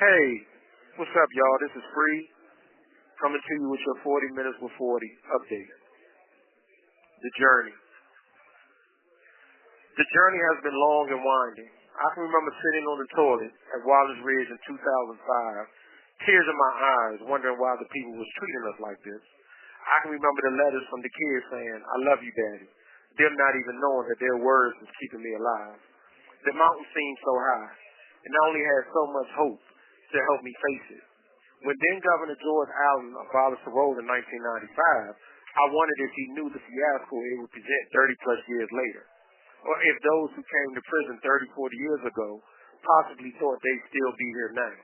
Hey, what's up, y'all? This is Free, coming to you with your 40 Minutes with 40 update. The journey. The journey has been long and winding. I can remember sitting on the toilet at Wallace Ridge in 2005, tears in my eyes, wondering why the people was treating us like this. I can remember the letters from the kids saying, "I love you, Daddy," them not even knowing that their words was keeping me alive. The mountain seemed so high, and I only had so much hope to help me face it. When then Governor George Allen abolished the roll in 1995, I wondered if he knew the fiasco it would present 30 plus years later, or if those who came to prison 30, 40 years ago possibly thought they'd still be here now.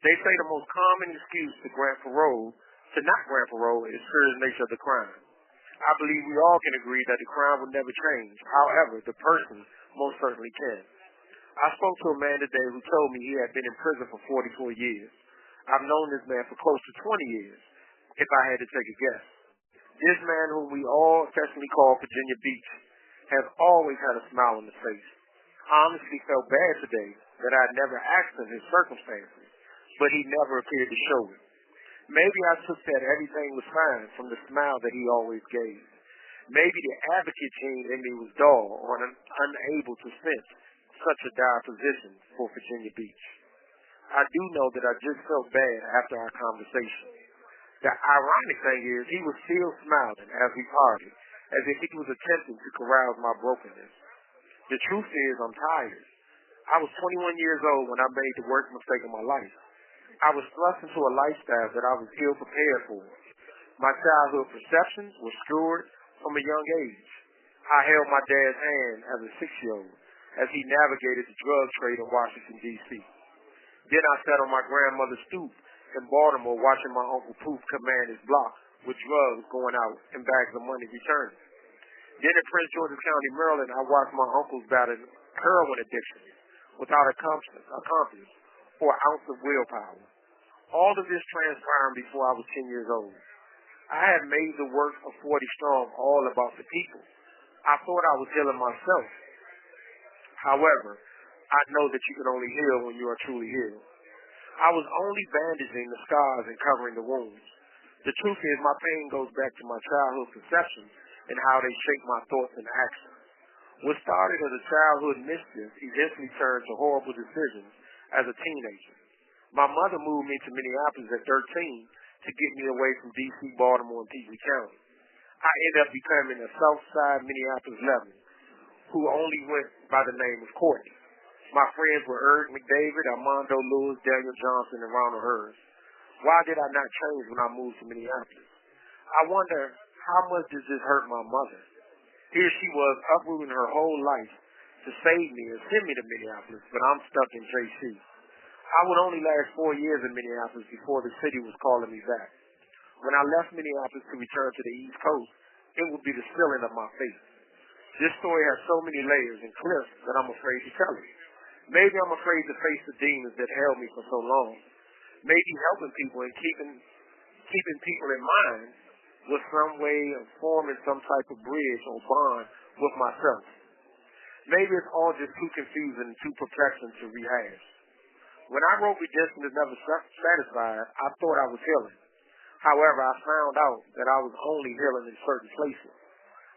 They say the most common excuse to not grant parole is serious nature of the crime. I believe we all can agree that the crime will never change. However, the person most certainly can. I spoke to a man today who told me he had been in prison for 44 years. I've known this man for close to 20 years, if I had to take a guess. This man, whom we all affectionately call Virginia Beach, has always had a smile on his face. I honestly felt bad today that I had never asked him his circumstances, but he never appeared to show it. Maybe I took that everything was fine from the smile that he always gave. Maybe the advocate gene in me was dull or unable to sense such a dire position for Virginia Beach. I do know that I just felt bad after our conversation. The ironic thing is he was still smiling as we parted, as if he was attempting to carouse my brokenness. The truth is I'm tired. I was 21 years old when I made the worst mistake of my life. I was thrust into a lifestyle that I was ill prepared for. My childhood perceptions were skewed from a young age. I held my dad's hand as a 6-year-old as he navigated the drug trade in Washington, D.C. Then I sat on my grandmother's stoop in Baltimore watching my Uncle Poof command his block with drugs going out and bags of money returning. Then in Prince George's County, Maryland, I watched my uncles battle heroin addiction without accomplice or an ounce of willpower. All of this transpired before I was 10 years old. I had made the work of 40 Strong all about the people. I thought I was healing myself. However, I know that you can only heal when you are truly healed. I was only bandaging the scars and covering the wounds. The truth is my pain goes back to my childhood perceptions and how they shape my thoughts and actions. What started as a childhood mischief eventually turned to horrible decisions as a teenager. My mother moved me to Minneapolis at 13 to get me away from D.C., Baltimore, and Peachtree County. I ended up becoming a Southside Minneapolis Levin who only went by the name of Courtney. My friends were Eric McDavid, Armando Lewis, Daniel Johnson, and Ronald Hurst. Why did I not change when I moved to Minneapolis? I wonder, how much does this hurt my mother? Here she was uprooting her whole life to save me and send me to Minneapolis, but I'm stuck in J.C. I would only last 4 years in Minneapolis before the city was calling me back. When I left Minneapolis to return to the East Coast, it would be the ceiling of my face. This story has so many layers and cliffs that I'm afraid to tell it. Maybe I'm afraid to face the demons that held me for so long. Maybe helping people and keeping people in mind was some way of forming some type of bridge or bond with myself. Maybe it's all just too confusing and too perplexing to rehash. When I wrote Redemption is Never Satisfied, I thought I was healing. However, I found out that I was only healing in certain places.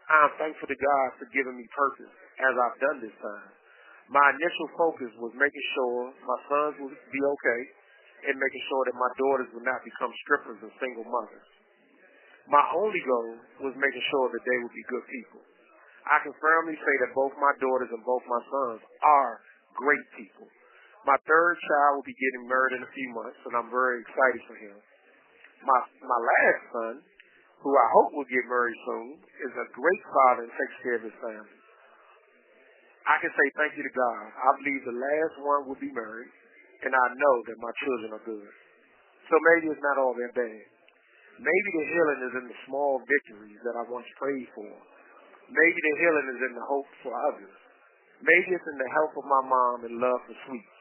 I am thankful to God for giving me purpose as I've done this time. My initial focus was making sure my sons would be okay and making sure that my daughters would not become strippers and single mothers. My only goal was making sure that they would be good people. I can firmly say that both my daughters and both my sons are great people. My third child will be getting married in a few months, and I'm very excited for him. My last son, who I hope will get married soon, is a great father and takes care of his family. I can say thank you to God. I believe the last one will be married, and I know that my children are good. So maybe it's not all that bad. Maybe the healing is in the small victories that I once prayed for. Maybe the healing is in the hope for others. Maybe it's in the health of my mom and love for sweets.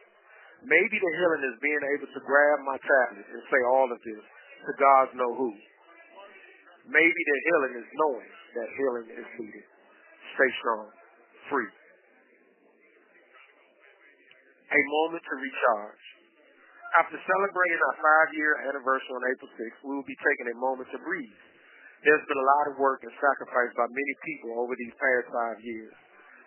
Maybe the healing is being able to grab my tablet and say all of this to God know who. Maybe the healing is knowing that healing is needed. Stay strong. Free. A moment to recharge. After celebrating our 5-year anniversary on April 6th, we will be taking a moment to breathe. There's been a lot of work and sacrifice by many people over these past 5 years.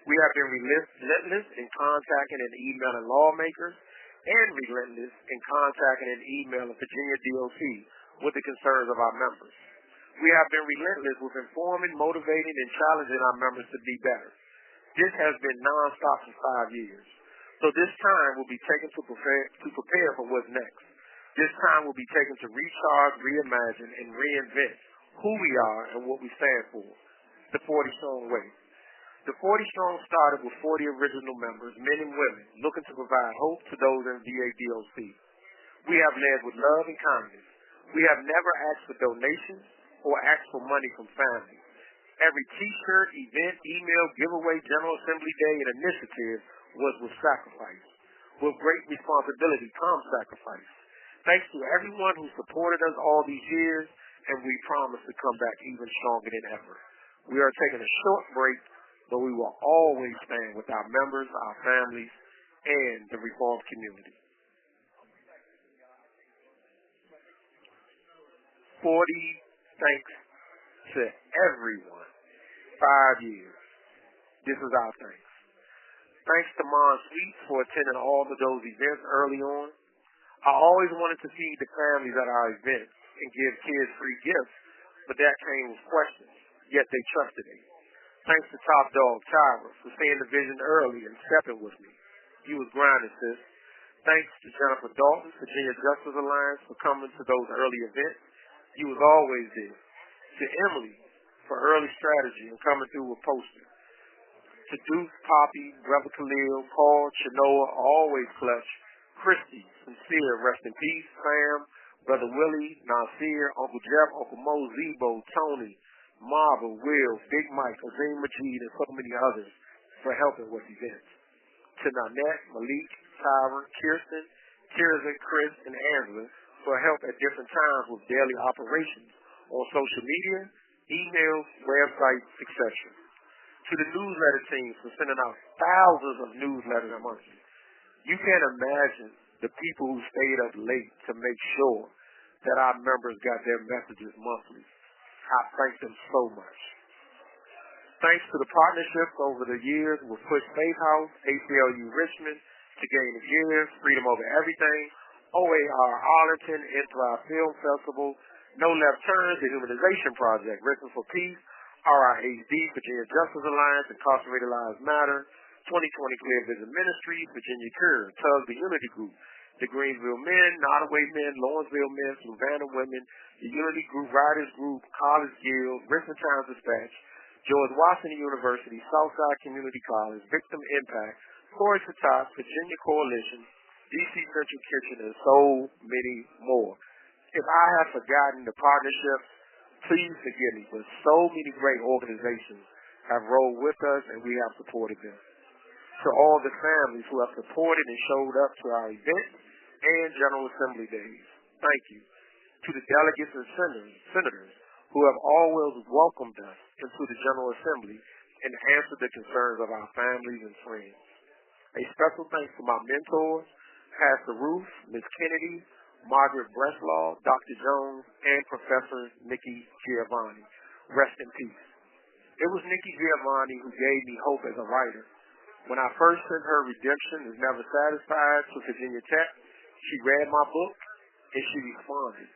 We have been relentless in contacting and emailing lawmakers and relentless in contacting and emailing Virginia DOC with the concerns of our members. We have been relentless with informing, motivating, and challenging our members to be better. This has been nonstop for 5 years. So this time will be taken to prepare for what's next. This time will be taken to recharge, reimagine, and reinvent who we are and what we stand for. The 40 Strong Way. The 40 Strong started with 40 original members, men and women, looking to provide hope to those in VA DOC. We have led with love and kindness. We have never asked for donations or asked for money from families. Every T-shirt, event, email, giveaway, General Assembly Day, and initiative was with sacrifice. With great responsibility comes sacrifice. Thanks to everyone who supported us all these years, and we promise to come back even stronger than ever. We are taking a short break, but we will always stand with our members, our families, and the reformed community. 40 thanks to everyone. 5 years. This is our thanks. Thanks to Mon Sweets for attending all of those events early on. I always wanted to feed the families at our events and give kids free gifts, but that came with questions, yet they trusted me. Thanks to Top Dog Tyra for seeing the vision early and stepping with me. You was grinding, sis. Thanks to Jennifer Dalton, Virginia Justice Alliance, for coming to those early events. You was always there. To Emily for early strategy and coming through with posters. To Duke, Poppy, Brother Khalil, Paul, Chenoa, always clutch. Christy, sincere, rest in peace. Sam, Brother Willie, Nasir, Uncle Jeff, Uncle Mo, Zebo, Tony, Marva, Will, Big Mike, Azim Majid, and so many others for helping with events. To Nanette, Malik, Tyra, Kirsten, Tirza, Chris, and Angela for help at different times with daily operations on social media, emails, websites, etc. To the newsletter team for sending out thousands of newsletters a month. You can't imagine the people who stayed up late to make sure that our members got their messages monthly. I thank them so much. Thanks to the partnerships over the years with Push Faith House, ACLU Richmond, To Gain the Years, Freedom Over Everything, OAR Arlington, Inthrive Film Festival, No Left Turns, The Humanization Project, Written for Peace, RIHD, Virginia Justice Alliance, Incarcerated Lives Matter, 2020 Clear Vision Ministries, Virginia Cure, Tug the Unity Group, the Greensville Men, Nottaway Men, Lawrenceville Men, Savannah Women, the Unity Group, Riders Group, College Guild, Richmond Times Dispatch, George Washington University, Southside Community College, Victim Impact, Corey Satas, Virginia Coalition, DC Central Kitchen, and so many more. If I have forgotten the partnerships, please forgive me, but so many great organizations have rolled with us and we have supported them. To all the families who have supported and showed up to our events and General Assembly days, thank you. To the delegates and senators who have always welcomed us into the General Assembly and answered the concerns of our families and friends. A special thanks to my mentors, Pastor Ruth, Ms. Kennedy, Margaret Breslaw, Dr. Jones, and Professor Nikki Giovanni. Rest in peace. It was Nikki Giovanni who gave me hope as a writer. When I first sent her Redemption is Never Satisfied to Virginia Tech, she read my book and she responded.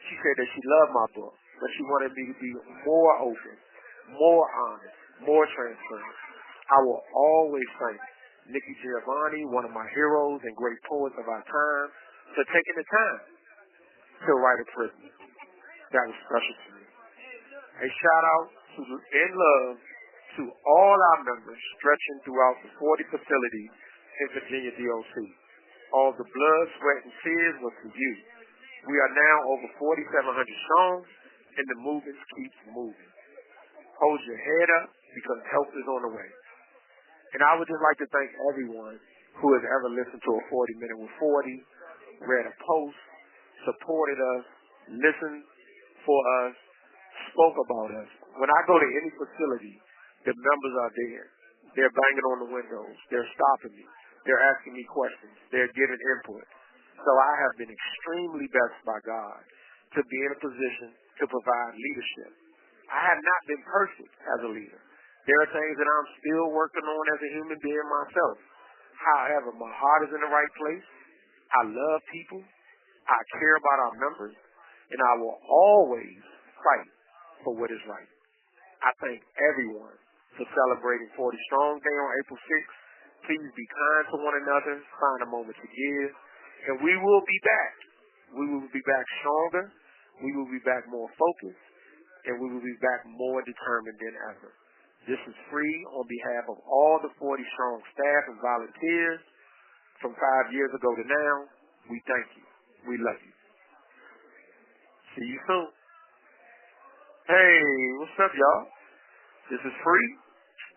She said that she loved my book, but she wanted me to be more open, more honest, more transparent. I will always thank Nikki Giovanni, one of my heroes and great poets of our time, for taking the time to write a prison. That was special to me. A shout out to and love to all our members stretching throughout the 40 facilities in Virginia DOC. All the blood, sweat, and tears was for you. We are now over 4,700 strong, and the movement keeps moving. Hold your head up because help is on the way. And I would just like to thank everyone who has ever listened to a 40-minute with 40, read a post, supported us, listened for us, spoke about us. When I go to any facility, the members are there. They're banging on the windows. They're stopping me. They're asking me questions. They're giving input. So I have been extremely blessed by God to be in a position to provide leadership. I have not been perfect as a leader. There are things that I'm still working on as a human being myself. However, my heart is in the right place. I love people. I care about our members. And I will always fight for what is right. I thank everyone for celebrating 40 Strong Day on April 6th. Please be kind to one another. Find a moment to give. And we will be back. We will be back stronger. We will be back more focused. And we will be back more determined than ever. This is free on behalf of all the 40 Strong staff and volunteers from 5 years ago to now. We thank you. We love you. See you soon. Hey, what's up, y'all? This is free.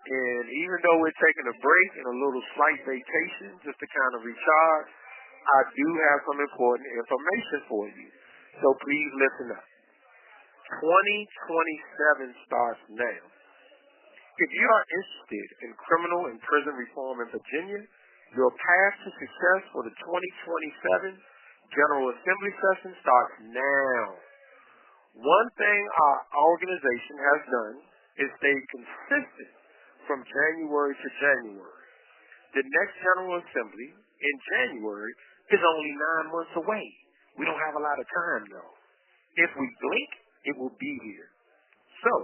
And even though we're taking a break and a little slight vacation just to kind of recharge, I do have some important information for you. So please listen up. 2027 starts now. If you are interested in criminal and prison reform in Virginia, your path to success for the 2027 General Assembly session starts now. One thing our organization has done is stay consistent from January to January. The next General Assembly in January is only 9 months away. We don't have a lot of time, though. If we blink, it will be here. So,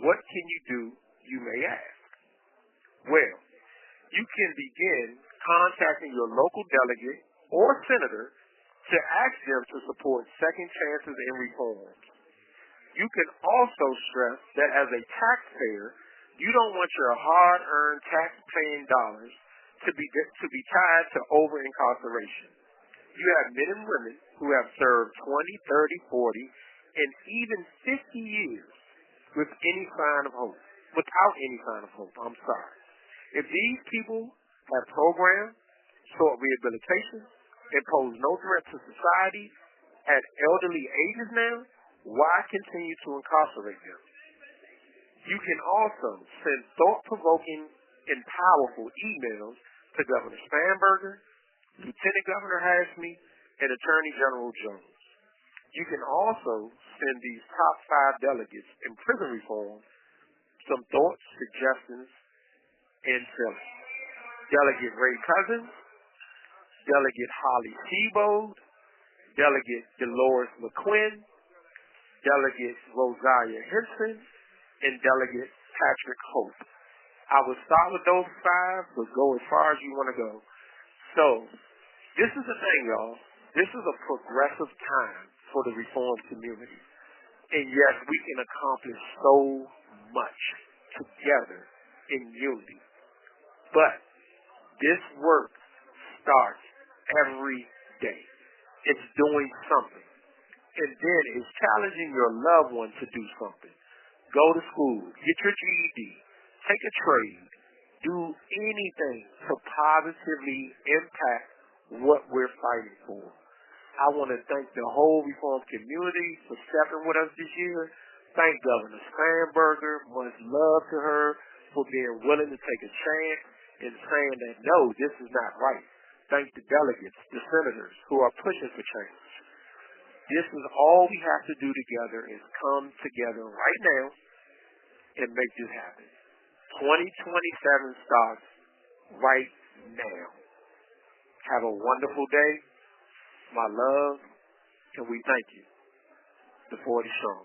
what can you do, you may ask? Well, you can begin contacting your local delegate or senator to ask them to support second chances and reforms. You can also stress that as a taxpayer, you don't want your hard-earned tax-paying dollars to be tied to over-incarceration. You have men and women who have served 20, 30, 40, and even 50 years without any sign of hope. If these people have programs, sought rehabilitation, and pose no threat to society at elderly ages now, why continue to incarcerate them? You can also send thought-provoking and powerful emails to Governor Spanberger, Lieutenant Governor Hashmi, and Attorney General Jones. You can also send these top 5 delegates in prison reform some thoughts, suggestions, and feelings. Delegate Ray Cousins, Delegate Holly Seabold, Delegate Dolores McQuinn, Delegate Rosaria Henson, and Delegate Patrick Hope. I will start with those 5, but go as far as you want to go. So, this is the thing, y'all. This is a progressive time for the reform community. And yes, we can accomplish so much together in unity. But this work starts every day. It's doing something. And then it's challenging your loved one to do something. Go to school, get your GED, take a trade, do anything to positively impact what we're fighting for. I want to thank the whole reform community for stepping with us this year. Thank Governor Spanberger. Much love to her for being willing to take a chance and saying that, no, this is not right. Thank the delegates, the senators who are pushing for change. This is all we have to do together is come together right now and make this happen. 2027 starts right now. Have a wonderful day. My love, and we thank you. The 40 Strong.